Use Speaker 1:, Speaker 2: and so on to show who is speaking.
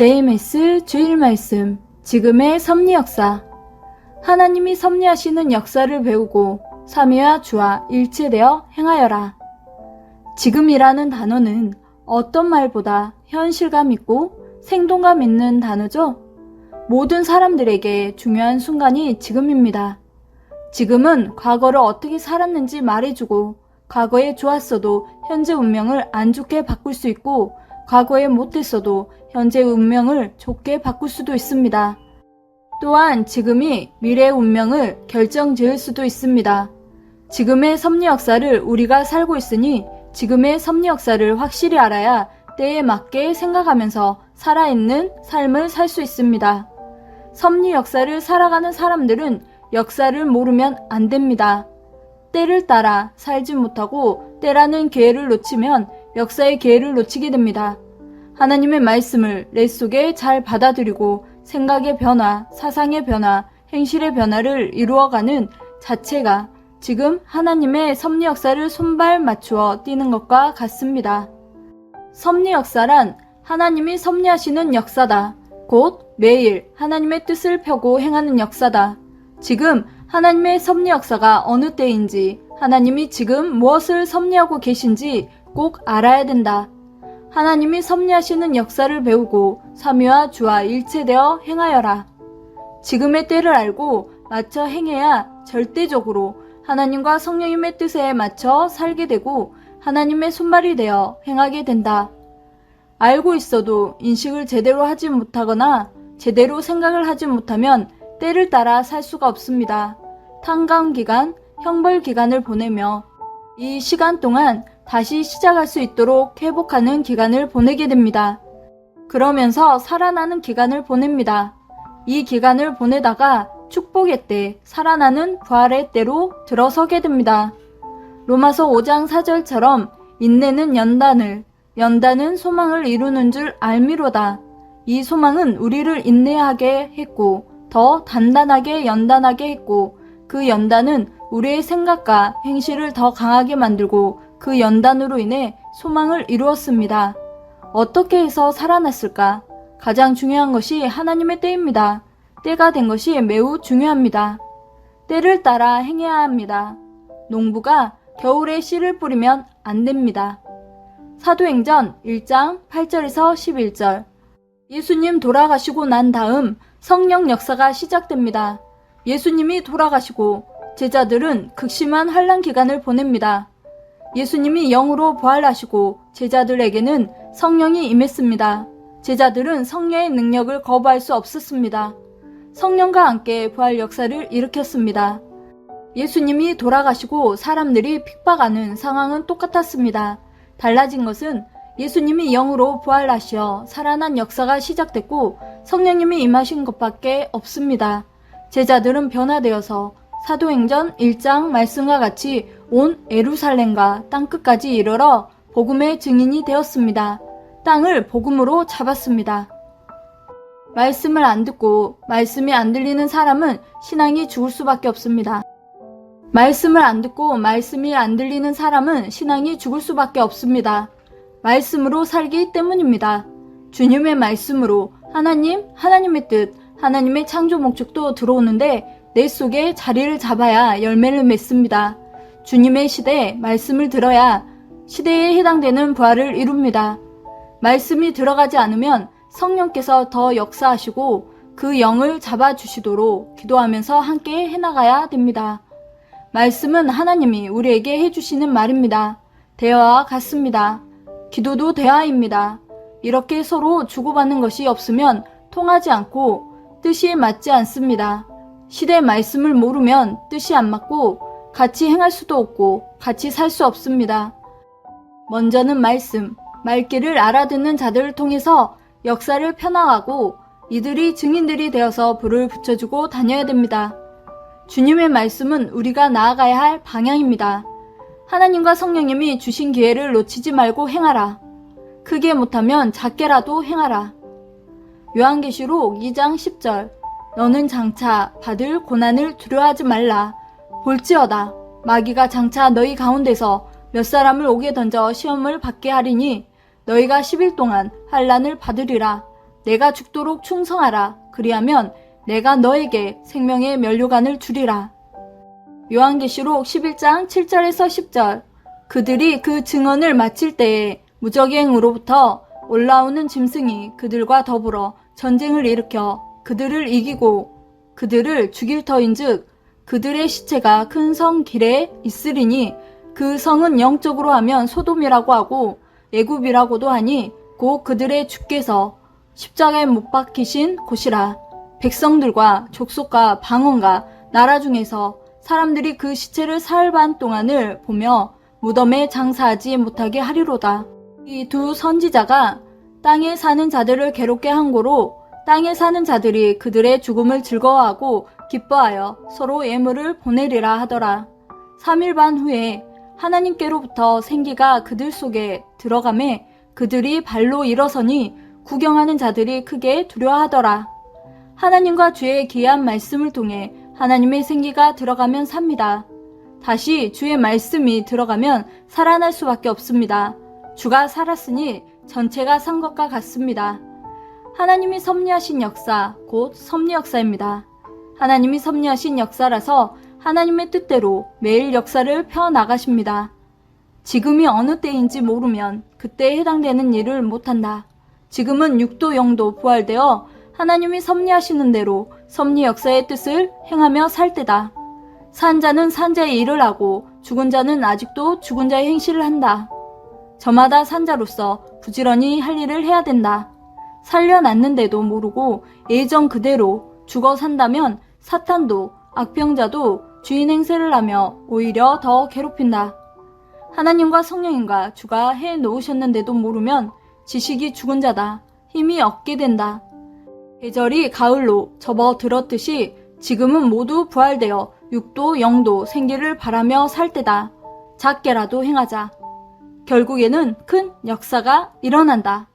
Speaker 1: JMS 주일 말씀, 지금의 섭리 역사. 하나님이 섭리하시는 역사를 배우고 삼위와 주와 일체되어 행하여라. 지금이라는 단어는 어떤 말보다 현실감 있고 생동감 있는 단어죠. 모든 사람들에게 중요한 순간이 지금입니다. 지금은 과거를 어떻게 살았는지 말해주고, 과거에 좋았어도 현재 운명을 안 좋게 바꿀 수 있고, 과거에 못했어도 현재 운명을 좋게 바꿀 수도 있습니다. 또한 지금이 미래의 운명을 결정지을 수도 있습니다. 지금의 섭리 역사를 우리가 살고 있으니 지금의 섭리 역사를 확실히 알아야 때에 맞게 생각하면서 살아있는 삶을 살 수 있습니다. 섭리 역사를 살아가는 사람들은 역사를 모르면 안 됩니다. 때를 따라 살지 못하고 때라는 기회를 놓치면 역사의 기회를 놓치게 됩니다. 하나님의 말씀을 내 속에 잘 받아들이고 생각의 변화, 사상의 변화, 행실의 변화를 이루어가는 자체가 지금 하나님의 섭리 역사를 손발 맞추어 뛰는 것과 같습니다. 섭리 역사란 하나님이 섭리하시는 역사다. 곧 매일 하나님의 뜻을 펴고 행하는 역사다. 지금 하나님의 섭리 역사가 어느 때인지, 하나님이 지금 무엇을 섭리하고 계신지 꼭 알아야 된다. 하나님이 섭리하시는 역사를 배우고 삼위와 주와 일체되어 행하여라. 지금의 때를 알고 맞춰 행해야 절대적으로 하나님과 성령님의 뜻에 맞춰 살게 되고 하나님의 손발이 되어 행하게 된다. 알고 있어도 인식을 제대로 하지 못하거나 제대로 생각을 하지 못하면 때를 따라 살 수가 없습니다. 탕감기간, 형벌기간을 보내며 이 시간 동안 다시 시작할 수 있도록 회복하는 기간을 보내게 됩니다. 그러면서 살아나는 기간을 보냅니다. 이 기간을 보내다가 축복의 때, 살아나는 부활의 때로 들어서게 됩니다. 로마서 5장 4절처럼 인내는 연단은 소망을 이루는 줄 알미로다. 이 소망은 우리를 인내하게 했고 더 단단하게 연단하게 했고, 그 연단은 우리의 생각과 행실을 더 강하게 만들고 그 연단으로 인해 소망을 이루었습니다. 어떻게 해서 살아났을까? 가장 중요한 것이 하나님의 때입니다. 때가 된 것이 매우 중요합니다. 때를 따라 행해야 합니다. 농부가 겨울에 씨를 뿌리면 안 됩니다. 사도행전 1장 8절에서 11절. 예수님 돌아가시고 난 다음 성령 역사가 시작됩니다. 예수님이 돌아가시고 제자들은 극심한 환난 기간을 보냅니다. 예수님이 영으로 부활하시고 제자들에게는 성령이 임했습니다. 제자들은 성령의 능력을 거부할 수 없었습니다. 성령과 함께 부활 역사를 일으켰습니다. 예수님이 돌아가시고 사람들이 핍박하는 상황은 똑같았습니다. 달라진 것은 예수님이 영으로 부활하시어 살아난 역사가 시작됐고 성령님이 임하신 것밖에 없습니다. 제자들은 변화되어서 사도행전 1장 말씀과 같이 온 예루살렘과 땅끝까지 이르러 복음의 증인이 되었습니다. 땅을 복음으로 잡았습니다. 말씀을 안 듣고 말씀이 안 들리는 사람은 신앙이 죽을 수밖에 없습니다. 말씀을 안 듣고 말씀이 안 들리는 사람은 신앙이 죽을 수밖에 없습니다. 말씀으로 살기 때문입니다. 주님의 말씀으로 하나님의 뜻, 하나님의 창조 목적도 들어오는데 내 속에 자리를 잡아야 열매를 맺습니다. 주님의 시대에 말씀을 들어야 시대에 해당되는 부활을 이룹니다. 말씀이 들어가지 않으면 성령께서 더 역사하시고 그 영을 잡아주시도록 기도하면서 함께 해나가야 됩니다. 말씀은 하나님이 우리에게 해주시는 말입니다. 대화와 같습니다. 기도도 대화입니다. 이렇게 서로 주고받는 것이 없으면 통하지 않고 뜻이 맞지 않습니다. 시대의 말씀을 모르면 뜻이 안 맞고 같이 행할 수도 없고 같이 살 수 없습니다. 먼저는 말씀, 말귀를 알아듣는 자들을 통해서 역사를 펴나가고 이들이 증인들이 되어서 불을 붙여주고 다녀야 됩니다. 주님의 말씀은 우리가 나아가야 할 방향입니다. 하나님과 성령님이 주신 기회를 놓치지 말고 행하라. 크게 못하면 작게라도 행하라. 요한계시록 2장 10절. 너는 장차 받을 고난을 두려워하지 말라. 볼지어다 마귀가 장차 너희 가운데서 몇 사람을 옥에 던져 시험을 받게 하리니 너희가 10일 동안 환난을 받으리라. 내가 죽도록 충성하라. 그리하면 내가 너에게 생명의 면류관을 주리라. 요한계시록 11장 7절에서 10절. 그들이 그 증언을 마칠 때에 무적행으로부터 올라오는 짐승이 그들과 더불어 전쟁을 일으켜 그들을 이기고 그들을 죽일 터인즉 그들의 시체가 큰 성 길에 있으리니 그 성은 영적으로 하면 소돔이라고 하고 애굽이라고도 하니 곧 그들의 주께서 십자가에 못 박히신 곳이라. 백성들과 족속과 방언과 나라 중에서 사람들이 그 시체를 사흘 반 동안을 보며 무덤에 장사하지 못하게 하리로다. 이 두 선지자가 땅에 사는 자들을 괴롭게 한 고로 땅에 사는 자들이 그들의 죽음을 즐거워하고 기뻐하여 서로 예물을 보내리라 하더라. 3일 반 후에 하나님께로부터 생기가 그들 속에 들어가매 그들이 발로 일어서니 구경하는 자들이 크게 두려워하더라. 하나님과 주의 귀한 말씀을 통해 하나님의 생기가 들어가면 삽니다. 다시 주의 말씀이 들어가면 살아날 수밖에 없습니다. 주가 살았으니 전체가 산 것과 같습니다. 하나님이 섭리하신 역사, 곧 섭리 역사입니다. 하나님이 섭리하신 역사라서 하나님의 뜻대로 매일 역사를 펴나가십니다. 지금이 어느 때인지 모르면 그때에 해당되는 일을 못한다. 지금은 육도 영도 부활되어 하나님이 섭리하시는 대로 섭리 역사의 뜻을 행하며 살 때다. 산 자는 산 자의 일을 하고 죽은 자는 아직도 죽은 자의 행실을 한다. 저마다 산 자로서 부지런히 할 일을 해야 된다. 살려놨는데도 모르고 예전 그대로 죽어 산다면 사탄도 악병자도 주인 행세를 하며 오히려 더 괴롭힌다. 하나님과 성령님과 주가 해 놓으셨는데도 모르면 지식이 죽은 자다. 힘이 없게 된다. 계절이 가을로 접어들었듯이 지금은 모두 부활되어 육도 영도 생기를 바라며 살 때다. 작게라도 행하자. 결국에는 큰 역사가 일어난다.